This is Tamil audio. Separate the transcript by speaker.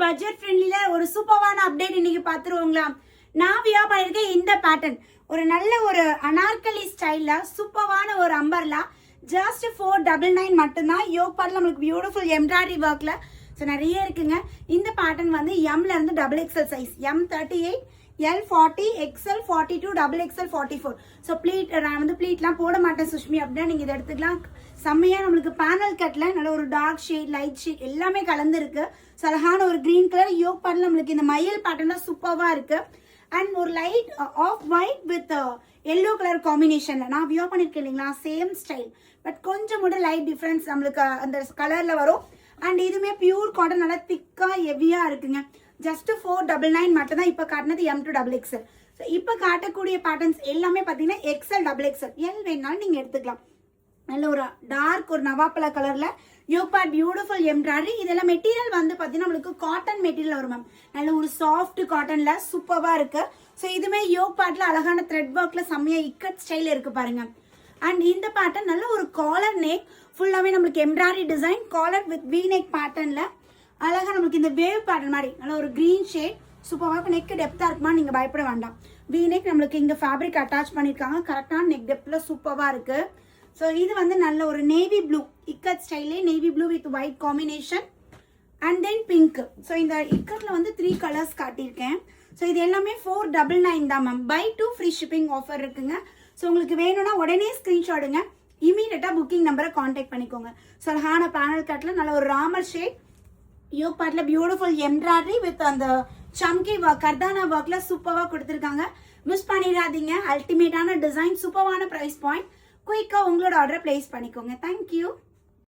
Speaker 1: பட்ஜெட் ஃப்ரெண்ட்லில ஒரு சூப்பரான அப்டேட் இன்னைக்கு பார்த்துருவோங்களா. நான் வியா பண்ணிருக்கேன் இந்த பேட்டர்ன். ஒரு நல்ல ஒரு அனார்கலி ஸ்டைல்ல சூப்பரான ஒரு அம்பர்லா. ஜஸ்ட் 499 மட்டும்தான். யோக் பார்ட்ல நம்மளுக்கு பியூட்டிஃபுல் எம்ப்ராய்டரி ஒர்க்ல ஸோ நிறைய இருக்குங்க. இந்த பேட்டர்ன் வந்து எம்ல இருந்து XXL size, M38, L40, XL 42, XXL 44. So pleat நான் வந்து ப்ளீட்லாம் போட மாட்டேன் சுஷ்மி அப்படின்னா நீங்கள் இதை எடுத்துக்கலாம். செம்மையாக நம்மளுக்கு பேனல் கட்டில் நல்ல ஒரு டார்க் ஷேட், லைட் ஷேட் எல்லாமே கலந்துருக்கு. ஸோ அழகான ஒரு க்ரீன் கலர் யோக் பேட்டர்ன் நம்மளுக்கு இந்த மையல் பேட்டர்லாம் சூப்பராக இருக்கு. அண்ட் ஒரு light off white with yellow colour காம்பினேஷனில் நான் வியோ பண்ணியிருக்கேன் இல்லைங்களா, சேம் ஸ்டைல் பட் கொஞ்சம் கூட லைட் டிஃப்ரென்ஸ் நம்மளுக்கு அந்த கலரில் வரும். அண்ட் இதுவுமே பியூர் காட்டன், நல்லா திக்காக ஹெவியாக இருக்குங்க. ஜஸ்ட் 499 மட்டும் தான். இப்போ காட்டினது M to XXL. ஸோ இப்போ காட்டக்கூடிய பேட்டர்ன்ஸ் எல்லாமே பார்த்தீங்கன்னா XL, XXL, L வேணாலும் நீங்கள் எடுத்துக்கலாம். நல்ல ஒரு டார்க் ஒரு நவாப்பழ கலர்ல யோக் பார்ட் பியூட்டிஃபுல் எம்ப்ராய்டரி. இதெல்லாம் மெட்டீரியல் வந்து பார்த்தீங்கன்னா நம்மளுக்கு காட்டன் மெட்டீரியல் வரும் மேம். நல்ல ஒரு சாஃப்ட் காட்டன்ல சூப்பராக இருக்கு. ஸோ இதுமே யோக் பார்ட்ல அழகான த்ரெட் ஒர்க்ல செம்மையா இக்கட் ஸ்டைல் இருக்கு பாருங்க. அண்ட் இந்த பேட்டர்ன் நல்ல ஒரு காலர் நெக், ஃபுல்லாவே நம்மளுக்கு embroidery design, collar with V neck பேட்டர்ன்ல அழகா நம்மளுக்கு இந்த வேவ் பேட்டர்ன் மாதிரி நல்ல ஒரு கிரீன் ஷேட் சூப்பராக. இப்போ நெக் டெப்தா இருக்குமா நீங்க பயப்பட வேண்டாம். வி நெக் நம்மளுக்கு இங்க ஃபேப்ரிக் அட்டாச் பண்ணிருக்காங்க. கரெக்டான நெக் டெப்த்ல சூப்பரா இருக்கு. ஸோ இது வந்து நல்ல ஒரு நேவி ப்ளூ இக்கட் ஸ்டைலே, navy blue with white combination and then pink. So இந்த இக்கட்ல வந்து 3 கலர்ஸ் காட்டியிருக்கேன். ஸோ இது எல்லாமே 499 தான் ma'am. Buy 2 free shipping offer இருக்குங்க. ஸோ உங்களுக்கு வேணும்னா உடனே ஸ்கிரீன்ஷாட்டுங்க, இமீடியட்டா புக்கிங் நம்பரை கான்டாக்ட் பண்ணிக்கோங்க. ஸோ அழகான பேனல் கட்ல நல்ல ஒரு ராமர் ஷேட் யோக் பார்ட்ல பியூட்டிஃபுல் எம்ப்ராய்டரி வித் அந்த சம்கி ஒர்க், கர்தானா ஒர்க்ல சூப்பராக கொடுத்துருக்காங்க. மிஸ் பண்ணிடாதீங்க. அல்டிமேட்டான டிசைன், சூப்பரான பிரைஸ் பாயிண்ட். குயிக்காக உங்களோட ஆர்டரை பிளேஸ் பண்ணிக்கோங்க. தேங்க்யூ.